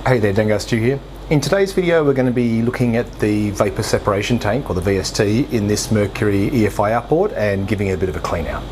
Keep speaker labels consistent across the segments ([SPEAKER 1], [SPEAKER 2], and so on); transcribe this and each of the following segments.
[SPEAKER 1] Hey there, Dango Stu here. In today's video we're going to be looking at the vapor separation tank, or the VST, in this Mercury EFI outboard and giving it a bit of a clean out.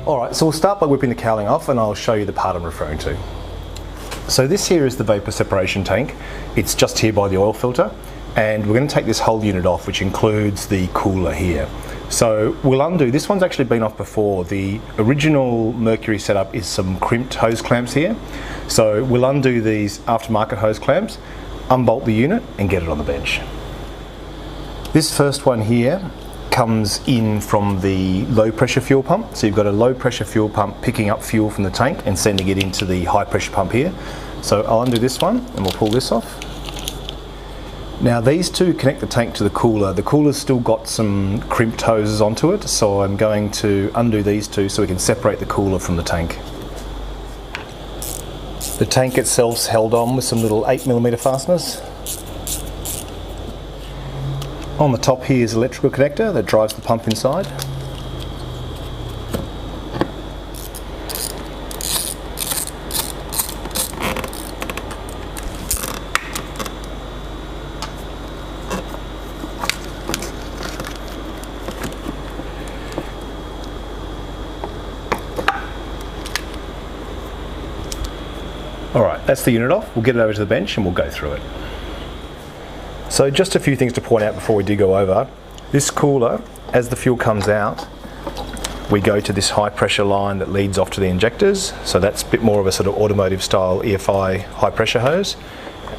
[SPEAKER 1] Alright, so we'll start by whipping the cowling off and I'll show you the part I'm referring to. So this here is the vapor separation tank. It's just here by the oil filter. And we're going to take this whole unit off, which includes the cooler here. So we'll undo, this one's actually been off before. The original Mercury setup is some crimped hose clamps here. So we'll undo these aftermarket hose clamps, unbolt the unit and get it on the bench. This first one here comes in from the low pressure fuel pump. So you've got a low pressure fuel pump picking up fuel from the tank and sending it into the high pressure pump here. So I'll undo this one and we'll pull this off. Now these two connect the tank to the cooler. The cooler's still got some crimped hoses onto it, so I'm going to undo these two so we can separate the cooler from the tank. The tank itself's held on with some little 8mm fasteners. On the top here is an electrical connector that drives the pump inside. Alright, that's the unit off. We'll get it over to the bench and we'll go through it. So just a few things to point out before we do go over. This cooler, as the fuel comes out, we go to this high pressure line that leads off to the injectors. So that's a bit more of a sort of automotive style EFI high pressure hose.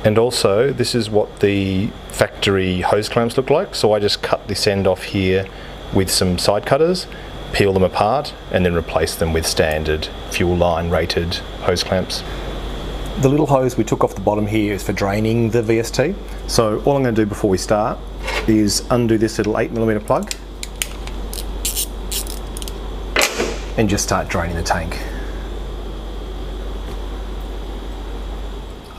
[SPEAKER 1] And also this is what the factory hose clamps look like. So I just cut this end off here with some side cutters, peel them apart and then replace them with standard fuel line rated hose clamps. The little hose we took off the bottom here is for draining the VST. So all I'm going to do before we start is undo this little 8mm plug and just start draining the tank.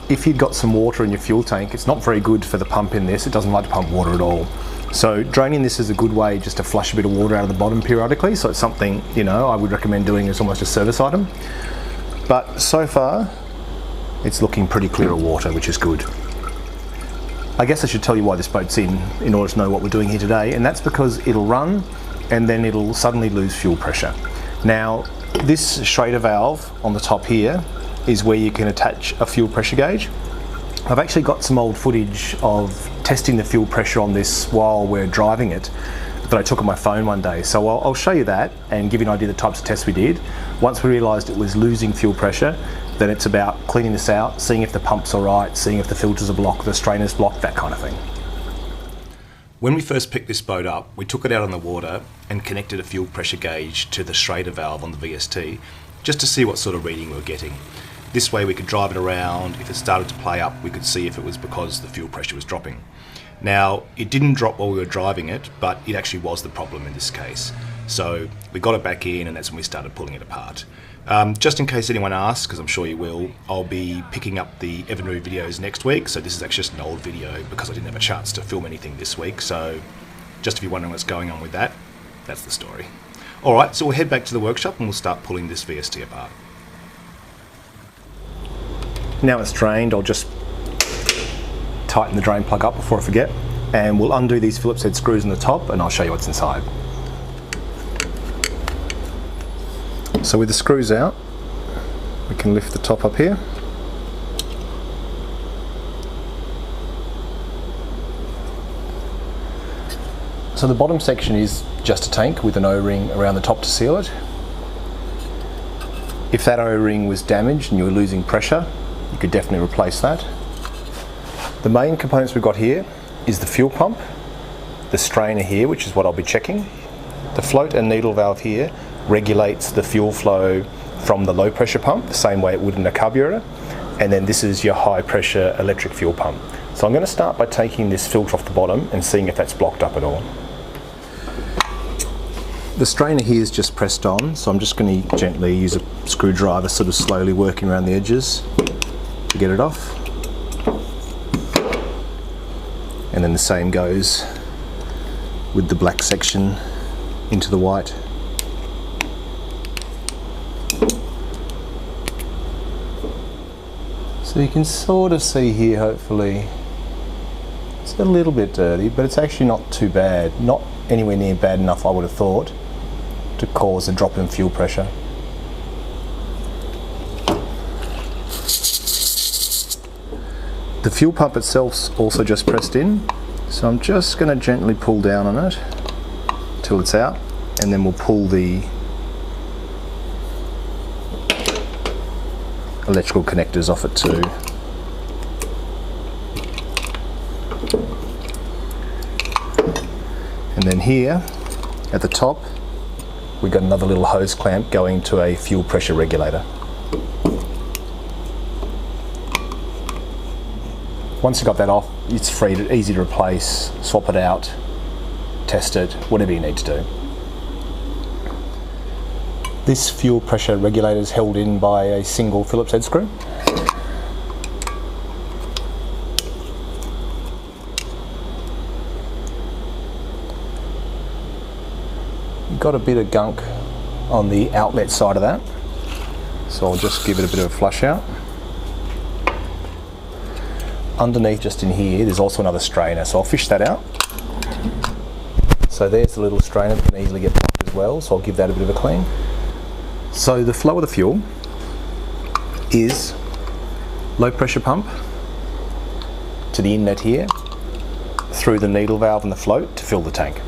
[SPEAKER 1] If you've got some water in your fuel tank, it's not very good for the pump in this. It doesn't like to pump water at all. So draining this is a good way just to flush a bit of water out of the bottom periodically. So it's something, you know, I would recommend doing as almost a service item. But so far, it's looking pretty clear of water, which is good. I guess I should tell you why this boat's in order to know what we're doing here today, and that's because it'll run and then it'll suddenly lose fuel pressure. Now, this Schrader valve on the top here is where you can attach a fuel pressure gauge. I've actually got some old footage of testing the fuel pressure on this while we're driving it that I took on my phone one day. So I'll show you that and give you an idea of the types of tests we did. Once we realised it was losing fuel pressure, then it's about cleaning this out, seeing if the pump's all right, seeing if the filters are blocked, the strainer's blocked, that kind of thing. When we first picked this boat up, we took it out on the water and connected a fuel pressure gauge to the Schrader valve on the VST just to see what sort of reading we were getting. This way we could drive it around. If it started to play up, we could see if it was because the fuel pressure was dropping. Now, it didn't drop while we were driving it, but it actually was the problem in this case. So we got it back in and that's when we started pulling it apart. Just in case anyone asks, because I'm sure you will, I'll be picking up the Evanru videos next week. So this is actually just an old video because I didn't have a chance to film anything this week. So just if you're wondering what's going on with that, that's the story. Alright, so we'll head back to the workshop and we'll start pulling this VST apart. Now it's drained, I'll just tighten the drain plug up before I forget, and we'll undo these Phillips head screws on the top and I'll show you what's inside. So with the screws out, we can lift the top up here. So the bottom section is just a tank with an O-ring around the top to seal it. If that O-ring was damaged and you were losing pressure, you could definitely replace that. The main components we've got here is the fuel pump, the strainer here, which is what I'll be checking. The float and needle valve here regulates the fuel flow from the low pressure pump, the same way it would in a carburetor. And then this is your high pressure electric fuel pump. So I'm going to start by taking this filter off the bottom and seeing if that's blocked up at all. The strainer here is just pressed on, so I'm just going to gently use a screwdriver, sort of slowly working around the edges to get it off. And then the same goes with the black section into the white. So you can sort of see here, hopefully, it's a little bit dirty, but it's actually not too bad. Not anywhere near bad enough, I would have thought, to cause a drop in fuel pressure. The fuel pump itself's also just pressed in, so I'm just going to gently pull down on it till it's out, and then we'll pull the electrical connectors off it too. And then here at the top we've got another little hose clamp going to a fuel pressure regulator. Once you've got that off, it's free, easy to replace, swap it out, test it, whatever you need to do. This fuel pressure regulator is held in by a single Phillips head screw. You've got a bit of gunk on the outlet side of that, so I'll just give it a bit of a flush out. Underneath, just in here, there's also another strainer, so I'll fish that out. So there's the little strainer that can easily get pumped as well, so I'll give that a bit of a clean. So the flow of the fuel is low pressure pump to the inlet here, through the needle valve and the float to fill the tank.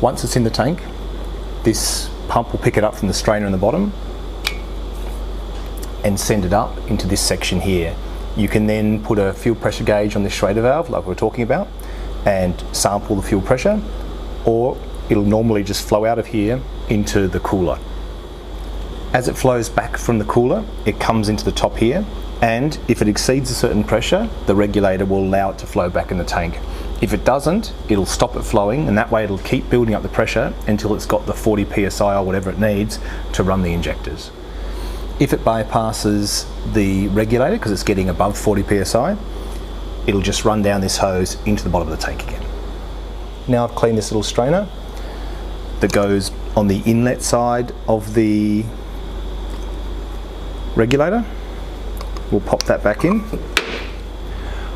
[SPEAKER 1] Once it's in the tank, this pump will pick it up from the strainer in the bottom and send it up into this section here. You can then put a fuel pressure gauge on this Schrader valve like we were talking about and sample the fuel pressure, or it'll normally just flow out of here into the cooler. As it flows back from the cooler, it comes into the top here, and if it exceeds a certain pressure, the regulator will allow it to flow back in the tank. If it doesn't, it'll stop it flowing, and that way it'll keep building up the pressure until it's got the 40 psi or whatever it needs to run the injectors. If it bypasses the regulator because it's getting above 40 psi, it'll just run down this hose into the bottom of the tank again. Now I've cleaned this little strainer that goes on the inlet side of the regulator. We'll pop that back in.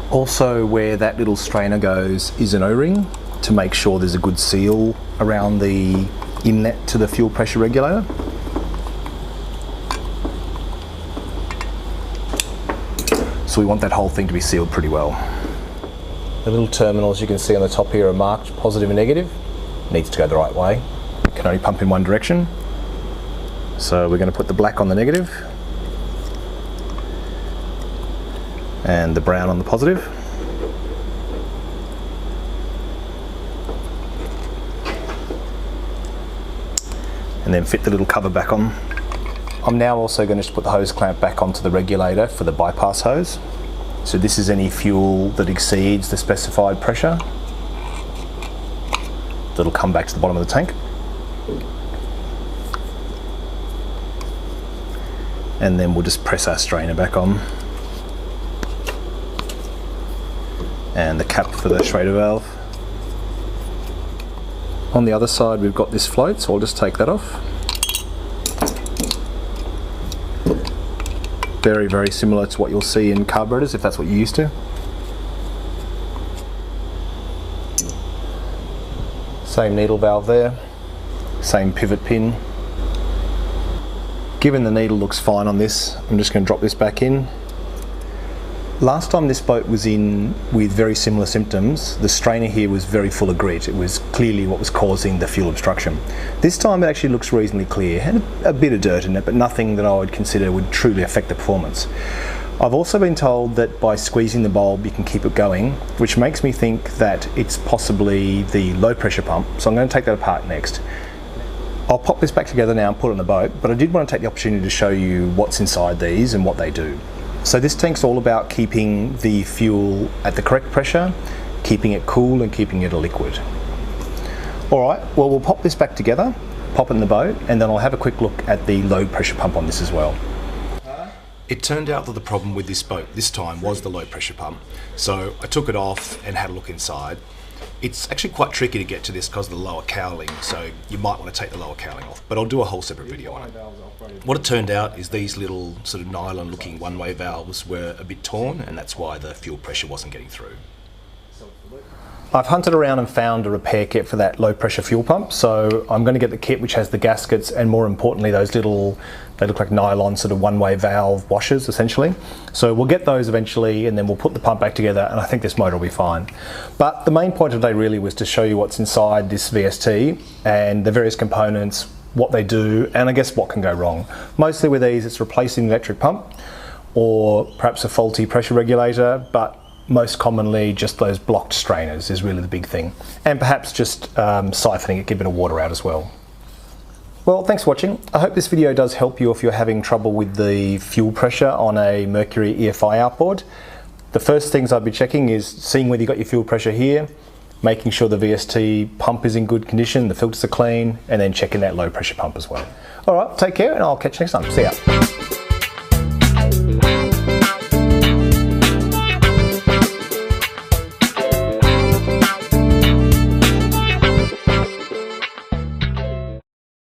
[SPEAKER 1] Also, where that little strainer goes is an O-ring to make sure there's a good seal around the inlet to the fuel pressure regulator. So we want that whole thing to be sealed pretty well. The little terminals you can see on the top here are marked positive and negative. Needs to go the right way. It can only pump in one direction. So we're going to put the black on the negative and the brown on the positive. And then fit the little cover back on. I'm now also going to put the hose clamp back onto the regulator for the bypass hose. So this is any fuel that exceeds the specified pressure that'll come back to the bottom of the tank. And then we'll just press our strainer back on. And the cap for the Schrader valve. On the other side we've got this float, so I'll just take that off. Very, very similar to what you'll see in carburetors if that's what you're used to. Same needle valve there, same pivot pin. Given the needle looks fine on this, I'm just going to drop this back in. Last time this boat was in with very similar symptoms, the strainer here was very full of grit. It was clearly what was causing the fuel obstruction. This time it actually looks reasonably clear. Had a bit of dirt in it, but nothing that I would consider would truly affect the performance. I've also been told that by squeezing the bulb you can keep it going, which makes me think that it's possibly the low pressure pump, so I'm going to take that apart next. I'll pop this back together now and put it on the boat, but I did want to take the opportunity to show you what's inside these and what they do. So this tank's all about keeping the fuel at the correct pressure, keeping it cool and keeping it a liquid. Alright, well we'll pop this back together, pop it in the boat, and then I'll have a quick look at the low pressure pump on this as well. It turned out that the problem with this boat this time was the low pressure pump. So I took it off and had a look inside.
[SPEAKER 2] It's actually quite tricky to get to this because of the lower cowling, so you might want to take the lower cowling off, but I'll do a whole separate video on it. What it turned out is these little sort of nylon looking one-way valves were a bit torn, and that's why the fuel pressure wasn't getting through.
[SPEAKER 1] I've hunted around and found a repair kit for that low pressure fuel pump, so I'm going to get the kit which has the gaskets and, more importantly, those little, they look like nylon sort of one-way valve washers essentially. So we'll get those eventually, and then we'll put the pump back together, and I think this motor will be fine. But the main point of today really was to show you what's inside this VST and the various components, what they do, and I guess what can go wrong. Mostly with these it's replacing the electric pump or perhaps a faulty pressure regulator, but most commonly just those blocked strainers is really the big thing, and perhaps just siphoning it, get a bit of water out as well. Well, thanks for watching. I hope this video does help you if you're having trouble with the fuel pressure on a Mercury EFI outboard. The first things I'd be checking is seeing whether you got your fuel pressure here, making sure the VST pump is in good condition, the filters are clean, and then checking that low pressure pump as well. All right, take care, and I'll catch you next time. See ya.